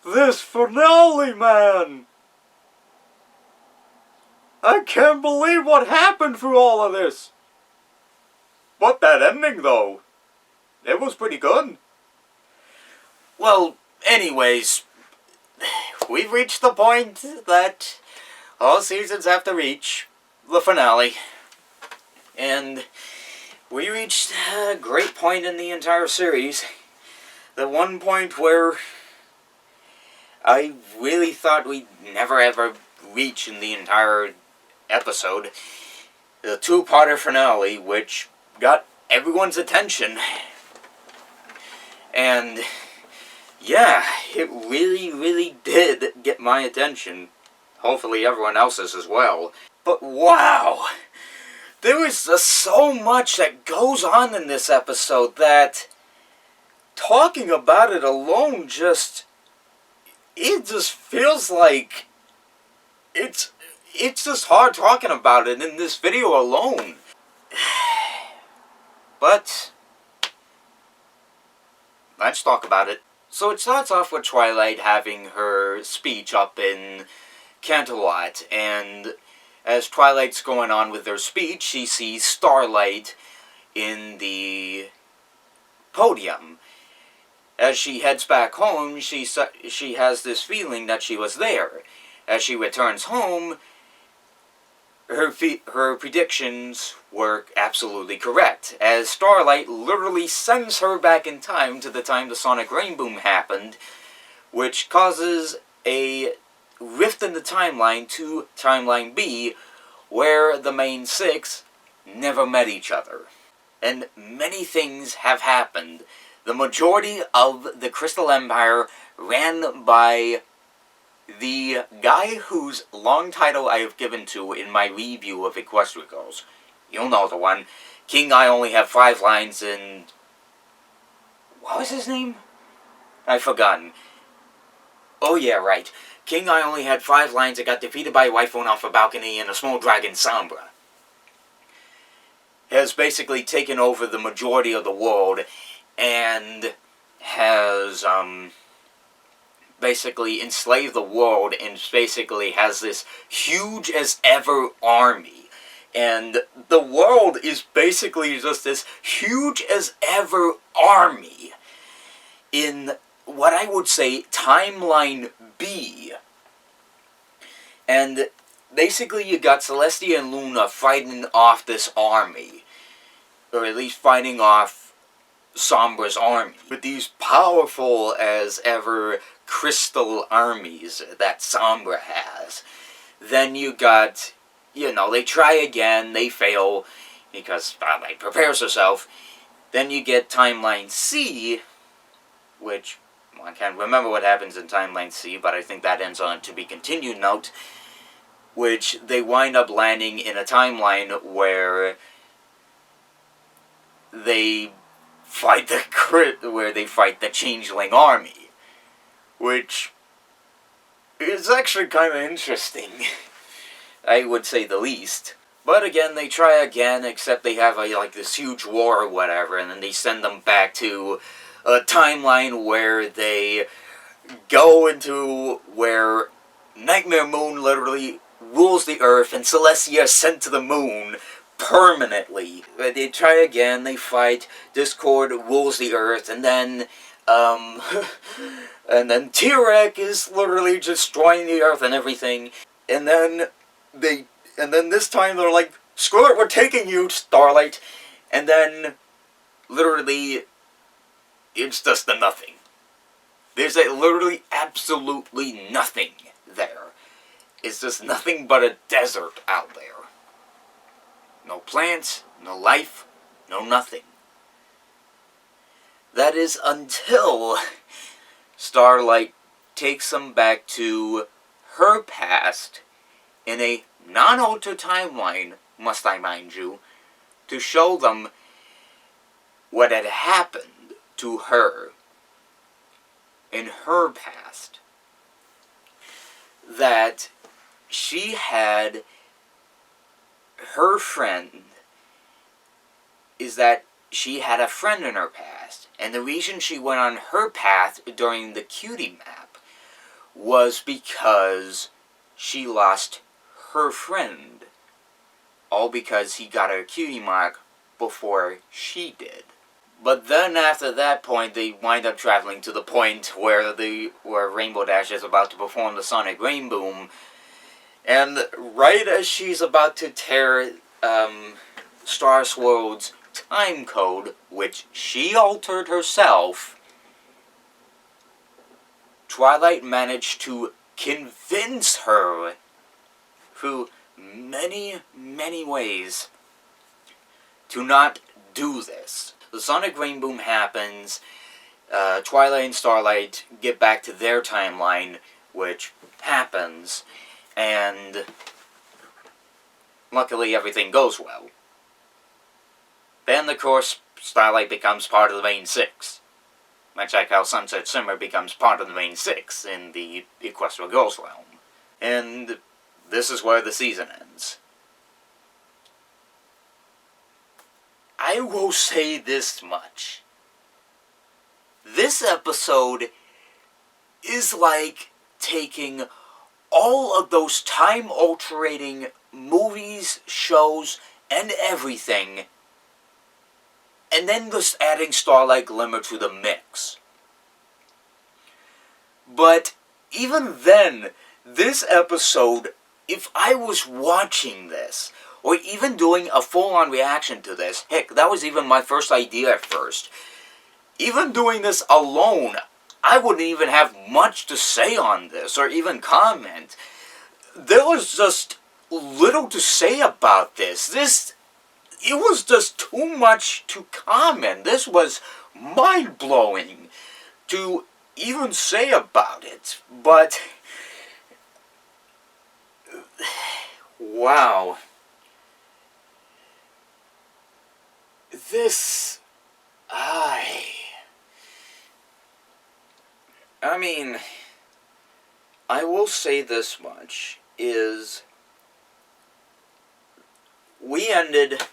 This finale, man! I can't believe what happened through all of this! But that ending, though, it was pretty good. Well, anyways, we've reached the point that all seasons have to reach, the finale. And we reached a great point in the entire series. The one point where I really thought we'd never ever reach in the entire episode. The two-parter finale, which got everyone's attention. And yeah, it really, really did get my attention. Hopefully everyone else's as well. But wow! There is just so much that goes on in this episode that talking about it alone it just feels like it's just hard talking about it in this video alone. But let's talk about it. So it starts off with Twilight having her speech up in Canterlot, and as Twilight's going on with her speech, she sees Starlight in the podium. As she heads back home, she has this feeling that she was there. As she returns home, her predictions were absolutely correct, as Starlight literally sends her back in time to the time the Sonic Rainboom happened, which causes a rift in the timeline to Timeline B, where the main six never met each other. And many things have happened. The majority of the Crystal Empire ran by the guy whose long title I have given to in my review of Equestria Girls. You'll know the one. King I Only Have 5 Lines and... what was his name? I've forgotten. Oh yeah, right. King I Only Had 5 Lines and got defeated by a Wyphone off a balcony and a small dragon, Sombra. Has basically taken over the majority of the world and has, basically enslaved the world and basically has this huge as ever army. And the world is basically just this huge as ever army in what I would say Timeline B. And basically you got Celestia and Luna fighting off this army. Or at least fighting off Sombra's army. With these powerful as ever crystal armies that Sombra has. Then you got, they try again, they fail, because Starlight prepares herself. Then you get Timeline C, which, I can't remember what happens in Timeline C, but I think that ends on a to be continued note, which they wind up landing in a timeline where they fight the Changeling army, which is actually kind of interesting, I would say the least. But again, they try again, except they have this huge war or whatever, and then they send them back to a timeline where they go into where Nightmare Moon literally rules the Earth, and Celestia is sent to the Moon permanently. They try again, they fight, Discord rules the Earth, and then, and then T-Rex is literally destroying the Earth and everything, and then this time they're like, screw it, we're taking you, Starlight, and then, literally, it's just a nothing. There's literally absolutely nothing there. It's just nothing but a desert out there. No plants, no life, no nothing. That is until Starlight takes them back to her past in a non-altered timeline, must I mind you, to show them what had happened to her in her past. That she had her friend, is that she had a friend in her past, and the reason she went on her path during the Cutie map was because she lost her friend. All because he got her cutie mark before she did. But then after that point, they wind up traveling to the point where Rainbow Dash is about to perform the Sonic Rainboom. And right as she's about to tear Star Swirl's time code, which she altered herself, Twilight managed to convince her through many, many ways to not do this. The Sonic Rainboom happens, Twilight and Starlight get back to their timeline, which happens, and luckily everything goes well. Then, of course, Starlight becomes part of the main six. Much like how Sunset Simmer becomes part of the main six in the Equestria Girls realm. And this is where the season ends. I will say this much. This episode is like taking all of those time-altering movies, shows, and everything, and then just adding Starlight Glimmer to the mix. But even then, this episode, if I was watching this, or even doing a full-on reaction to this, heck, that was even my first idea at first. Even doing this alone, I wouldn't even have much to say on this, or even comment. There was just little to say about this. It was just too much to comment. This was mind-blowing to even say about it. But, wow. This, I mean, I will say this much, is we ended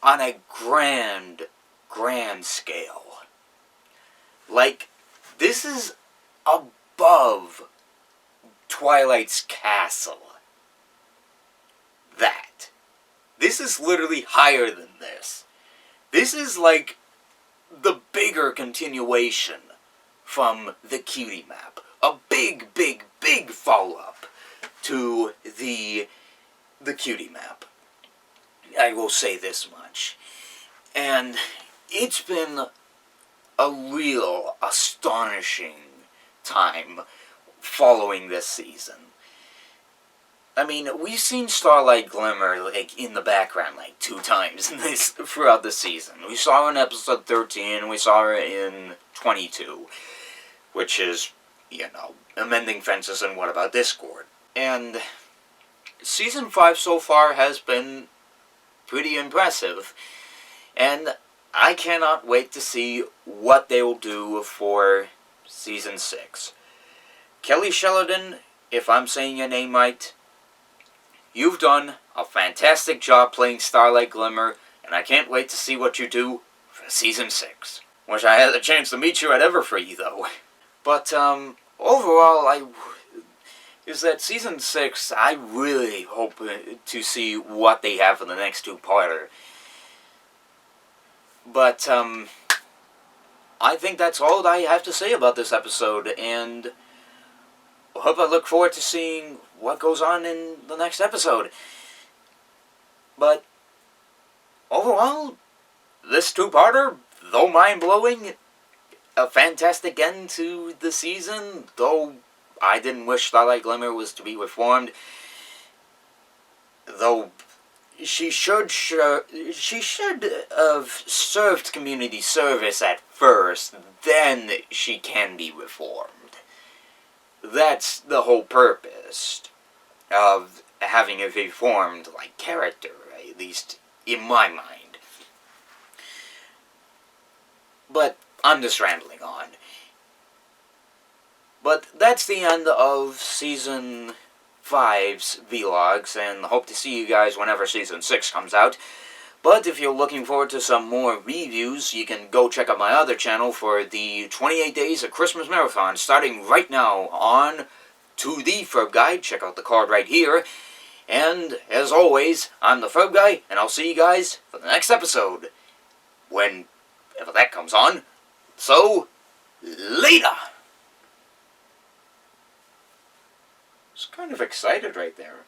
on a grand scale. Like, this is above Twilight's castle. This is literally higher than this. This is like the bigger continuation from the Cutie map. A big follow-up to the Cutie map. I will say this much. And it's been a real astonishing time following this season. I mean, we've seen Starlight Glimmer, like, in the background, like, 2 times throughout the season. We saw her in episode 13, we saw her in 22, which is, you know, Amending Fences and What About Discord. And Season 5 so far has been pretty impressive, and I cannot wait to see what they will do for Season 6. Kelly Sheridan, if I'm saying your name right, you've done a fantastic job playing Starlight Glimmer, and I can't wait to see what you do for Season 6. Wish I had a chance to meet you at Everfree, though. But, overall, is that Season 6, I really hope to see what they have for the next 2-parter. But, I think that's all I have to say about this episode, and I look forward to seeing what goes on in the next episode. But, overall, this 2-parter, though mind-blowing, a fantastic end to the season, though I didn't wish Starlight Glimmer was to be reformed, though she should have served community service at first, then she can be reformed. That's the whole purpose of having a reformed, like, character, at least in my mind. But I'm just rambling on. But that's the end of Season 5's vlogs, and hope to see you guys whenever Season 6 comes out. But if you're looking forward to some more reviews, you can go check out my other channel for the 28 Days of Christmas Marathon, starting right now on To The Ferb Guy. Check out the card right here. And, as always, I'm the Ferb Guy, and I'll see you guys for the next episode, whenever that comes on. So, later! I was kind of excited right there.